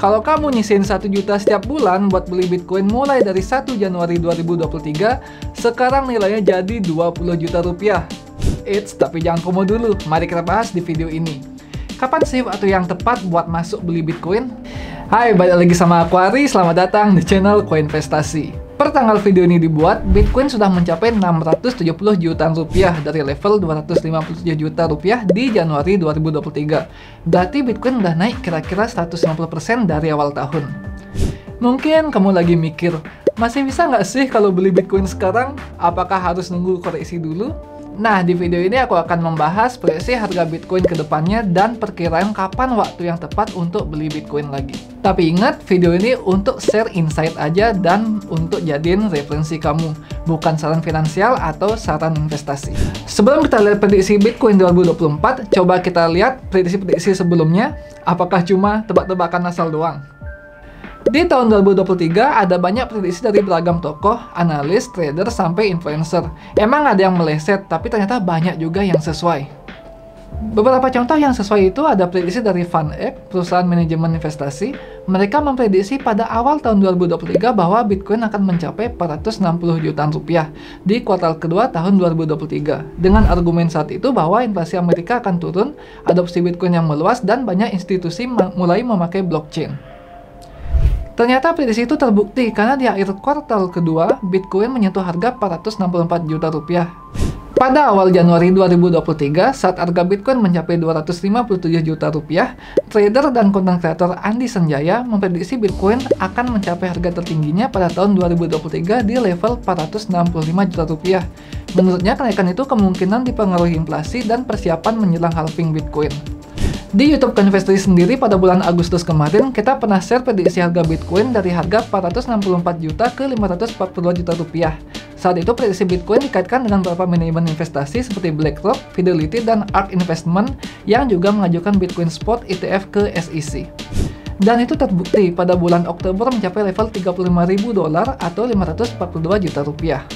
Kalau kamu nyisain 1 juta setiap bulan buat beli Bitcoin mulai dari 1 Januari 2023, sekarang nilainya jadi 20 juta rupiah. Eits, tapi jangan FOMO dulu. Mari kita bahas di video ini. Kapan sih waktu yang tepat buat masuk beli Bitcoin? Hai, balik lagi sama aku Ari. Selamat datang di channel Koinvestasi. Per tanggal video ini dibuat, Bitcoin sudah mencapai 670 jutaan rupiah dari level 257 juta rupiah di Januari 2023. Berarti Bitcoin udah naik kira-kira 150% dari awal tahun. Mungkin kamu lagi mikir, masih bisa nggak sih kalau beli Bitcoin sekarang? Apakah harus nunggu koreksi dulu? Nah, di video ini aku akan membahas proyeksi harga Bitcoin ke depannya dan perkiraan kapan waktu yang tepat untuk beli Bitcoin lagi. Tapi ingat, video ini untuk share insight aja dan untuk jadiin referensi kamu, bukan saran finansial atau saran investasi. Sebelum kita lihat prediksi Bitcoin 2024, coba kita lihat prediksi-prediksi sebelumnya. Apakah cuma tebak-tebakan asal doang? Di tahun 2023 ada banyak prediksi dari beragam tokoh, analis, trader, sampai influencer. Emang ada yang meleset, tapi ternyata banyak juga yang sesuai. Beberapa contoh yang sesuai itu ada prediksi dari VanEck, perusahaan manajemen investasi. Mereka memprediksi pada awal tahun 2023 bahwa Bitcoin akan mencapai 460 jutaan rupiah di kuartal kedua tahun 2023. Dengan argumen saat itu bahwa inflasi Amerika akan turun, adopsi Bitcoin yang meluas, dan banyak institusi mulai memakai blockchain. Ternyata prediksi itu terbukti karena di akhir kuartal kedua, Bitcoin menyentuh harga 464 juta rupiah. Pada awal Januari 2023, saat harga Bitcoin mencapai 257 juta rupiah, trader dan konten kreator Andi Sanjaya memprediksi Bitcoin akan mencapai harga tertingginya pada tahun 2023 di level 465 juta rupiah. Menurutnya, kenaikan itu kemungkinan dipengaruhi inflasi dan persiapan menjelang halving Bitcoin. Di YouTube Koinvestasi sendiri pada bulan Agustus kemarin, kita pernah share prediksi harga Bitcoin dari harga 464 juta ke 542 juta rupiah. Saat itu prediksi Bitcoin dikaitkan dengan beberapa manajemen investasi seperti BlackRock, Fidelity, dan ARK Investment yang juga mengajukan Bitcoin Spot ETF ke SEC. Dan itu terbukti pada bulan Oktober mencapai level $35.000 atau 542 juta rupiah.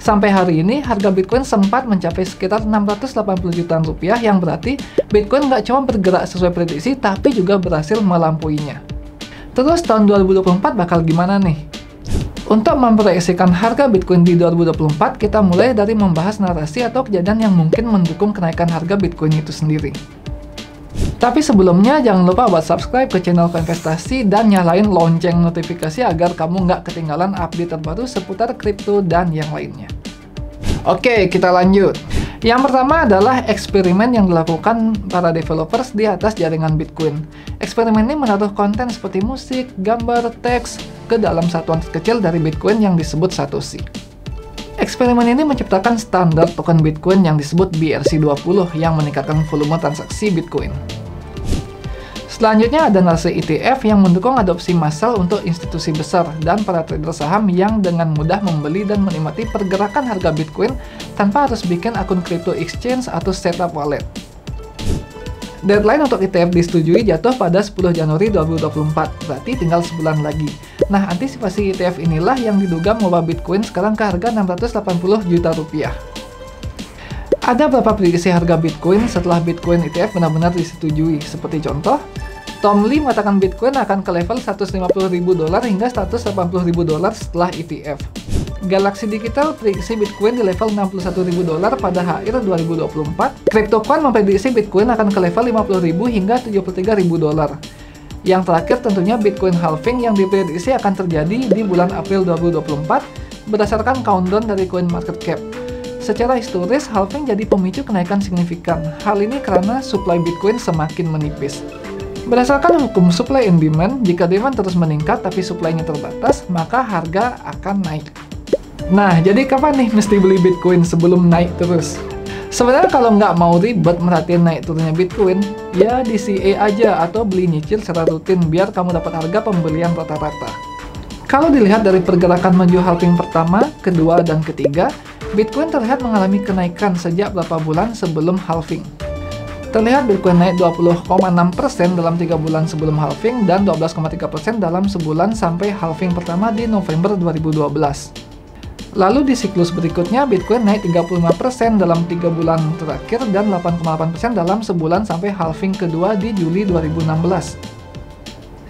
Sampai hari ini, harga Bitcoin sempat mencapai sekitar 680 jutaan rupiah, yang berarti Bitcoin nggak cuma bergerak sesuai prediksi, tapi juga berhasil melampauinya. Terus tahun 2024 bakal gimana nih? Untuk memproyeksikan harga Bitcoin di 2024, kita mulai dari membahas narasi atau kejadian yang mungkin mendukung kenaikan harga Bitcoin itu sendiri. Tapi sebelumnya, jangan lupa buat subscribe ke channel Koinvestasi dan nyalain lonceng notifikasi agar kamu nggak ketinggalan update terbaru seputar kripto dan yang lainnya. Oke, kita lanjut. Yang pertama adalah eksperimen yang dilakukan para developers di atas jaringan Bitcoin. Eksperimen ini menaruh konten seperti musik, gambar, teks ke dalam satuan kecil dari Bitcoin yang disebut Satoshi. Eksperimen ini menciptakan standar token Bitcoin yang disebut BRC20 yang meningkatkan volume transaksi Bitcoin. Selanjutnya ada narasi ETF yang mendukung adopsi massal untuk institusi besar dan para trader saham yang dengan mudah membeli dan menikmati pergerakan harga Bitcoin tanpa harus bikin akun crypto exchange atau setup wallet. Deadline untuk ETF disetujui jatuh pada 10 Januari 2024, berarti tinggal sebulan lagi. Nah, antisipasi ETF inilah yang diduga mengubah Bitcoin sekarang ke harga 680 juta rupiah. Ada beberapa prediksi harga Bitcoin setelah Bitcoin ETF benar-benar disetujui, seperti contoh, Tom Lee mengatakan Bitcoin akan ke level $150.000 hingga $180.000 setelah ETF. Galaxy Digital prediksi Bitcoin di level $61.000 pada akhir 2024. CryptoQuant memprediksi Bitcoin akan ke level $50.000 hingga $73.000. Yang terakhir tentunya Bitcoin halving yang diprediksi akan terjadi di bulan April 2024 berdasarkan countdown dari CoinMarketCap. Secara historis, halving jadi pemicu kenaikan signifikan. Hal ini karena supply Bitcoin semakin menipis. Berdasarkan hukum supply and demand, jika demand terus meningkat tapi supply-nya terbatas, maka harga akan naik. Nah, jadi kapan nih mesti beli Bitcoin sebelum naik terus? Sebenarnya kalau nggak mau ribet merhatiin naik turunnya Bitcoin, ya di CA aja atau beli nyicil secara rutin biar kamu dapat harga pembelian rata-rata. Kalau dilihat dari pergerakan menuju halving pertama, kedua, dan ketiga, Bitcoin terlihat mengalami kenaikan sejak beberapa bulan sebelum halving. Terlihat Bitcoin naik 20,6% dalam 3 bulan sebelum halving dan 12,3% dalam sebulan sampai halving pertama di November 2012. Lalu di siklus berikutnya, Bitcoin naik 35% dalam 3 bulan terakhir dan 8,8% dalam sebulan sampai halving kedua di Juli 2016.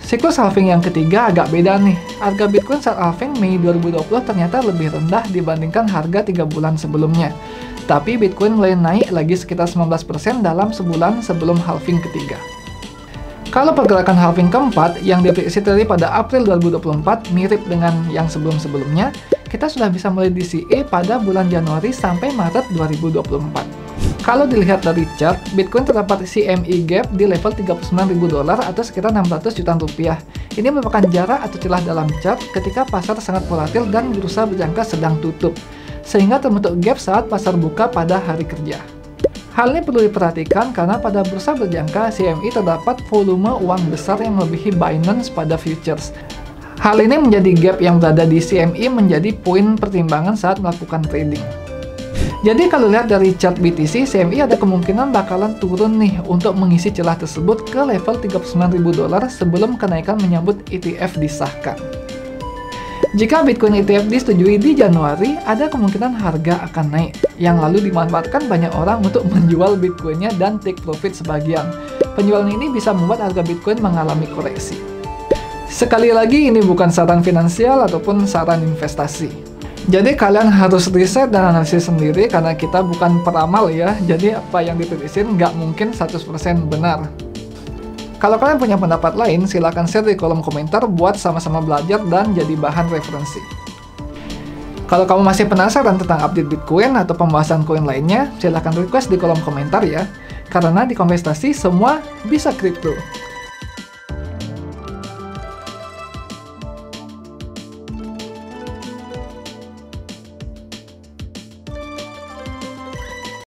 Siklus halving yang ketiga agak beda nih. Harga Bitcoin saat halving Mei 2020 ternyata lebih rendah dibandingkan harga 3 bulan sebelumnya. Tapi Bitcoin mulai naik lagi sekitar 19% dalam sebulan sebelum halving ketiga. Kalau pergerakan halving keempat yang diprediksi terjadi pada April 2024 mirip dengan yang sebelum-sebelumnya, kita sudah bisa mulai di CA pada bulan Januari sampai Maret 2024. Kalau dilihat dari chart, Bitcoin terdapat CME gap di level $39.000 atau sekitar 600 jutaan rupiah. Ini merupakan jarak atau celah dalam chart ketika pasar sangat volatil dan bursa berjangka sedang tutup, sehingga terbentuk gap saat pasar buka pada hari kerja. Hal ini perlu diperhatikan karena pada bursa berjangka CME terdapat volume uang besar yang melebihi Binance pada futures. Hal ini menjadi gap yang berada di CME menjadi poin pertimbangan saat melakukan trading. Jadi kalau lihat dari chart BTC, CME ada kemungkinan bakalan turun nih untuk mengisi celah tersebut ke level $39.000 sebelum kenaikan menyambut ETF disahkan. Jika Bitcoin ETF disetujui di Januari, ada kemungkinan harga akan naik, yang lalu dimanfaatkan banyak orang untuk menjual Bitcoinnya dan take profit sebagian. Penjualan ini bisa membuat harga Bitcoin mengalami koreksi. Sekali lagi, ini bukan saran finansial ataupun saran investasi. Jadi kalian harus riset dan analisis sendiri karena kita bukan peramal ya. Jadi apa yang diprediksiin nggak mungkin 100% benar. Kalau kalian punya pendapat lain, silahkan share di kolom komentar buat sama-sama belajar dan jadi bahan referensi. Kalau kamu masih penasaran tentang update Bitcoin atau pembahasan koin lainnya, silahkan request di kolom komentar ya. Karena di Konvestasi semua bisa kripto.